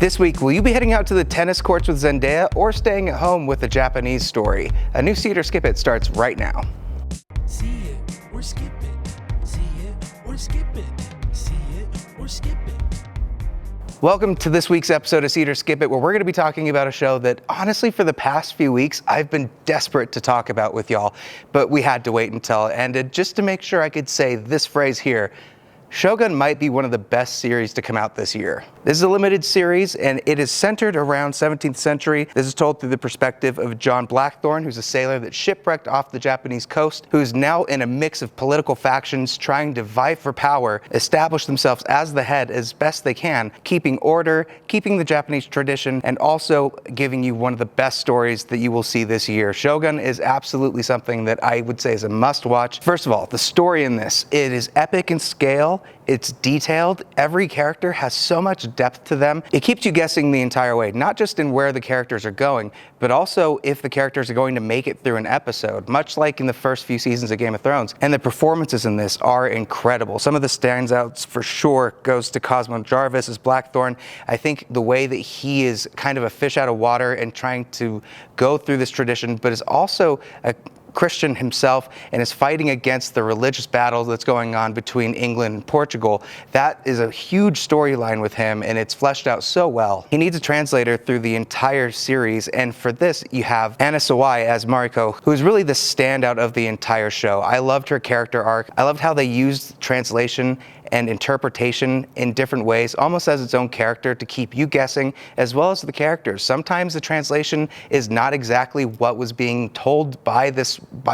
This week, will you be heading out to the tennis courts with Zendaya or staying at home with a Japanese story? A new See It or Skip It starts right now. See it or skip it. See it or skip it. See it or skip it. Welcome to this week's episode of See It or Skip It, where we're going to be talking about a show that, honestly, for the past few weeks, I've been desperate to talk about with y'all, but we had to wait until it ended just to make sure I could say this phrase here. Shogun might be one of the best series to come out this year. This is a limited series, and it is centered around 17th century. This is told through the perspective of John Blackthorne, who's a sailor that shipwrecked off the Japanese coast, who is now in a mix of political factions trying to vie for power, establish themselves as the head as best they can, keeping order, keeping the Japanese tradition, and also giving you one of the best stories that you will see this year. Shogun is absolutely something that I would say is a must-watch. First of all, the story in this, it is epic in scale. It's detailed. Every character has so much depth to them. It keeps you guessing the entire way, not just in where the characters are going, but also if the characters are going to make it through an episode, much like in the first few seasons of Game of Thrones. And the performances in this are incredible. Some of the standouts for sure goes to Cosmo Jarvis as Blackthorne. I think the way that he is kind of a fish out of water and trying to go through this tradition, but is also a Christian himself and is fighting against the religious battle that's going on between England and Portugal. That is a huge storyline with him, and it's fleshed out so well. He needs a translator through the entire series, and for this you have Anna Sawai as Mariko, who is really the standout of the entire show. I loved her character arc. I loved how they used translation and interpretation in different ways, almost as its own character, to keep you guessing, as well as the characters. Sometimes the translation is not exactly what was being told by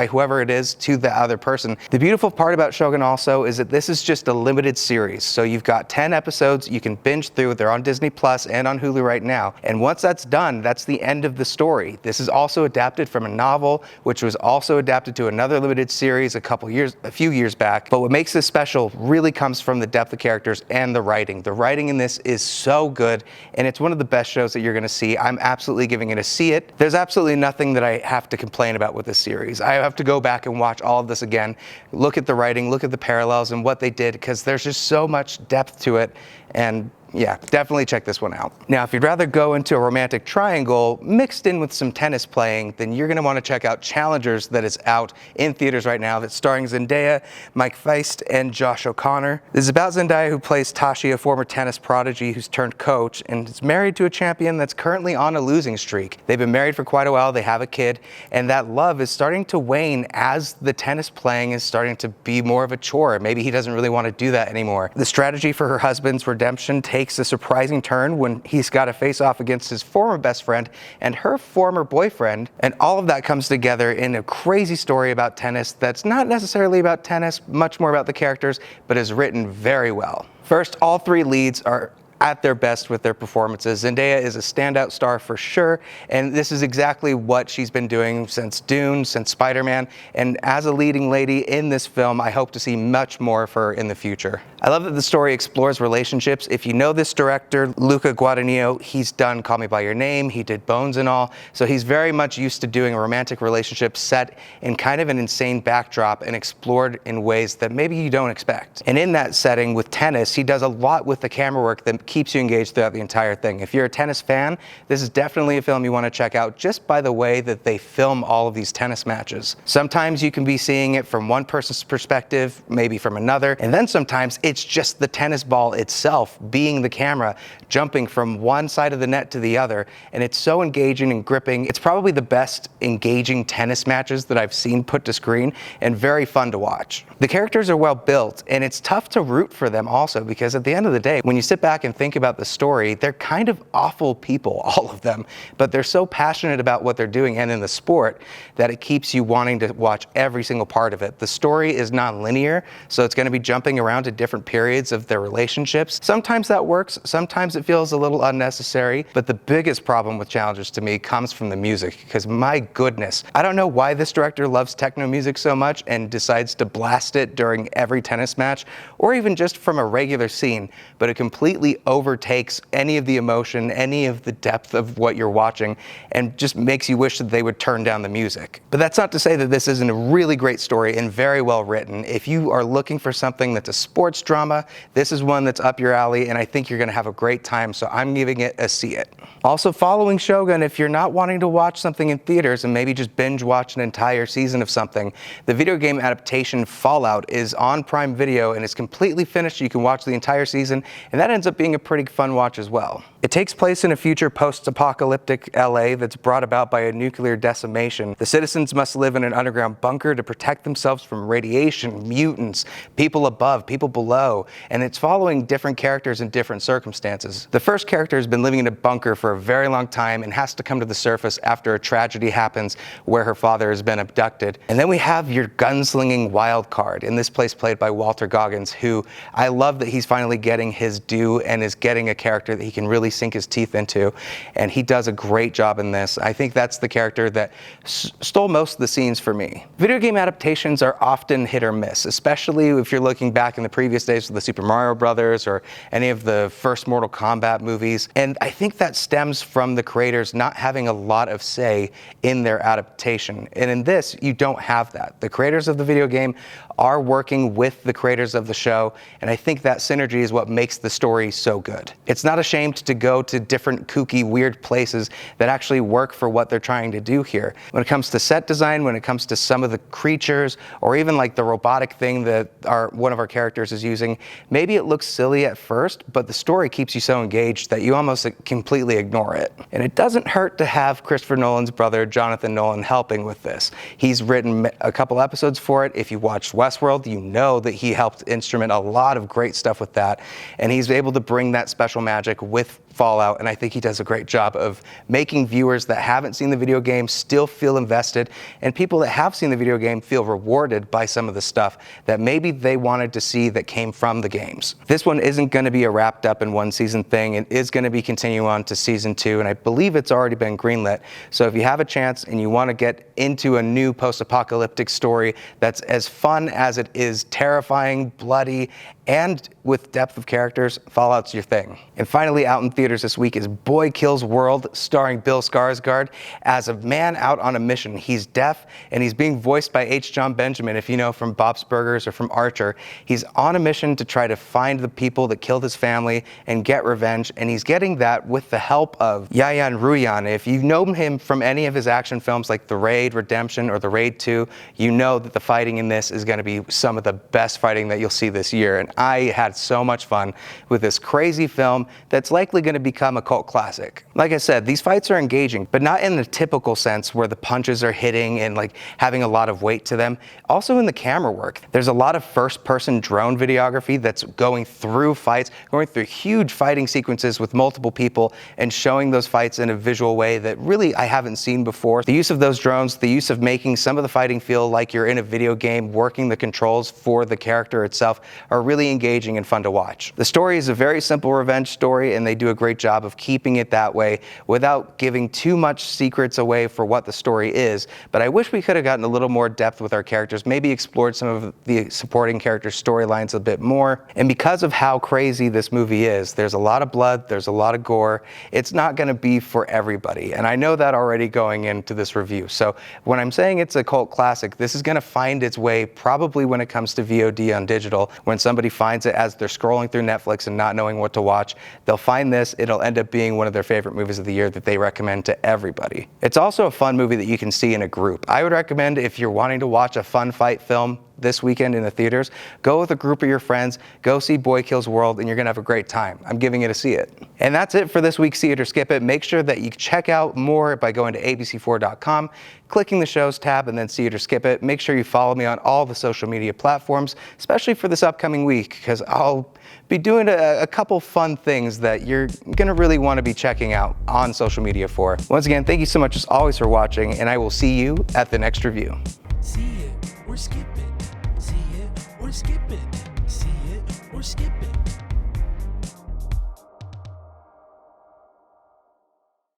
whoever it is to the other person. The beautiful part about Shogun also is that this is just a limited series. So you've got 10 episodes you can binge through. They're on Disney Plus and on Hulu right now. And once that's done, that's the end of the story. This is also adapted from a novel, which was also adapted to another limited series a few years back. But what makes this special really comes from the depth of characters and the writing. The writing in this is so good, and it's one of the best shows that you're going to see. I'm absolutely giving it a see it. There's absolutely nothing that I have to complain about with this series. I have to go back and watch all of this again, look at the writing, look at the parallels and what they did, because there's just so much depth to it. And yeah, definitely check this one out. Now, if you'd rather go into a romantic triangle mixed in with some tennis playing, then you're going to want to check out Challengers, that is out in theaters right now, that's starring Zendaya, Mike Feist, and Josh O'Connor. This is about Zendaya, who plays Tashi, a former tennis prodigy who's turned coach and is married to a champion that's currently on a losing streak. They've been married for quite a while, they have a kid, and that love is starting to wane as the tennis playing is starting to be more of a chore. Maybe he doesn't really want to do that anymore. The strategy for her husband's redemption takes a surprising turn when he's got to face off against his former best friend and her former boyfriend, and all of that comes together in a crazy story about tennis that's not necessarily about tennis, much more about the characters, but is written very well. First, all three leads are at their best with their performances. Zendaya is a standout star for sure, and this is exactly what she's been doing since Dune, since Spider-Man, and as a leading lady in this film, I hope to see much more of her in the future. I love that the story explores relationships. If you know this director, Luca Guadagnino, he's done Call Me By Your Name, he did Bones and all, so he's very much used to doing a romantic relationship set in kind of an insane backdrop and explored in ways that maybe you don't expect. And in that setting with tennis, he does a lot with the camera work that keeps you engaged throughout the entire thing. If you're a tennis fan, this is definitely a film you want to check out just by the way that they film all of these tennis matches. Sometimes you can be seeing it from one person's perspective, maybe from another, and then sometimes it's just the tennis ball itself being the camera, jumping from one side of the net to the other, and it's so engaging and gripping. It's probably the best engaging tennis matches that I've seen put to screen, and very fun to watch. The characters are well built, and it's tough to root for them also, because at the end of the day, when you sit back and think about the story, they're kind of awful people, all of them, but they're so passionate about what they're doing and in the sport that it keeps you wanting to watch every single part of it. The story is non-linear, so it's going to be jumping around to different periods of their relationships. Sometimes that works, sometimes it feels a little unnecessary, but the biggest problem with Challengers to me comes from the music, because my goodness, I don't know why this director loves techno music so much and decides to blast it during every tennis match, or even just from a regular scene, but it completely overtakes any of the emotion, any of the depth of what you're watching, and just makes you wish that they would turn down the music. But that's not to say that this isn't a really great story and very well written. If you are looking for something that's a sports drama, this is one that's up your alley, and I think you're gonna have a great time, so I'm giving it a see it. Also, following Shōgun, if you're not wanting to watch something in theaters and maybe just binge watch an entire season of something, the video game adaptation Fallout is on Prime Video and it's completely finished. You can watch the entire season, and that ends up being a pretty fun watch as well. It takes place in a future post-apocalyptic LA that's brought about by a nuclear decimation. The citizens must live in an underground bunker to protect themselves from radiation, mutants, people above, people below, and it's following different characters in different circumstances. The first character has been living in a bunker for a very long time and has to come to the surface after a tragedy happens where her father has been abducted. And then we have your gunslinging wild card, in this place played by Walter Goggins, who I love that he's finally getting his due and is getting a character that he can really sink his teeth into, and he does a great job in this. I think that's the character that stole most of the scenes for me. Video game adaptations are often hit or miss, especially if you're looking back in the previous days of the Super Mario Brothers or any of the first Mortal Kombat movies, and I think that stems from the creators not having a lot of say in their adaptation. And in this, you don't have that. The creators of the video game are working with the creators of the show, and I think that synergy is what makes the story so good. It's not ashamed to go to different kooky, weird places that actually work for what they're trying to do here. When it comes to set design, when it comes to some of the creatures, or even like the robotic thing that one of our characters is using, maybe it looks silly at first, but the story keeps you so engaged that you almost completely ignore it. And it doesn't hurt to have Christopher Nolan's brother, Jonathan Nolan, helping with this. He's written a couple episodes for it. If you watched Westworld, you know that he helped instrument a lot of great stuff with that, and he's able to bring that special magic with Fallout, and I think he does a great job of making viewers that haven't seen the video game still feel invested, and people that have seen the video game feel rewarded by some of the stuff that maybe they wanted to see that came from the games. This one isn't going to be a wrapped up in one season thing. It is going to be continuing on to season 2, and I believe it's already been greenlit. So if you have a chance and you want to get into a new post-apocalyptic story that's as fun as it is terrifying, bloody, and with depth of characters, Fallout's your thing. And finally, out in theaters this week is Boy Kills World, starring Bill Skårsgard as a man out on a mission. He's deaf, and he's being voiced by H. Jon Benjamin, if you know from Bob's Burgers or from Archer. He's on a mission to try to find the people that killed his family and get revenge, and he's getting that with the help of Yayan Ruyan. If you know him from any of his action films like The Raid, Redemption, or The Raid 2, you know that the fighting in this is going to be some of the best fighting that you'll see this year. And I had so much fun with this crazy film that's likely going to become a cult classic. Like I said, these fights are engaging, but not in the typical sense where the punches are hitting and like having a lot of weight to them. Also in the camera work. There's a lot of first-person drone videography that's going through fights, going through huge fighting sequences with multiple people and showing those fights in a visual way that really I haven't seen before. The use of those drones, the use of making some of the fighting feel like you're in a video game, working the controls for the character itself, are really engaging and fun to watch. The story is a very simple revenge story, and they do a great job of keeping it that way without giving too much secrets away for what the story is. But I wish we could have gotten a little more depth with our characters, maybe explored some of the supporting characters' storylines a bit more. And because of how crazy this movie is, there's a lot of blood, there's a lot of gore. It's not going to be for everybody, and I know that already going into this review. So when I'm saying it's a cult classic, this is going to find its way probably when it comes to VOD on digital. When somebody finds it as they're scrolling through Netflix and not knowing what to watch, they'll find this. It'll end up being one of their favorite movies of the year that they recommend to everybody. It's also a fun movie that you can see in a group. I would recommend, if you're wanting to watch a fun fight film this weekend in the theaters, go with a group of your friends, go see Boy Kills World, and you're gonna have a great time. I'm giving it a see it. And that's it for this week's See It or Skip It. Make sure that you check out more by going to abc4.com, clicking the shows tab, and then See It or Skip It. Make sure you follow me on all the social media platforms, especially for this upcoming week, because I'll be doing a couple fun things that you're gonna really wanna be checking out on social media for. Once again, thank you so much as always for watching, and I will see you at the next review. See it or skip it. See it or skip it. See it or skip it.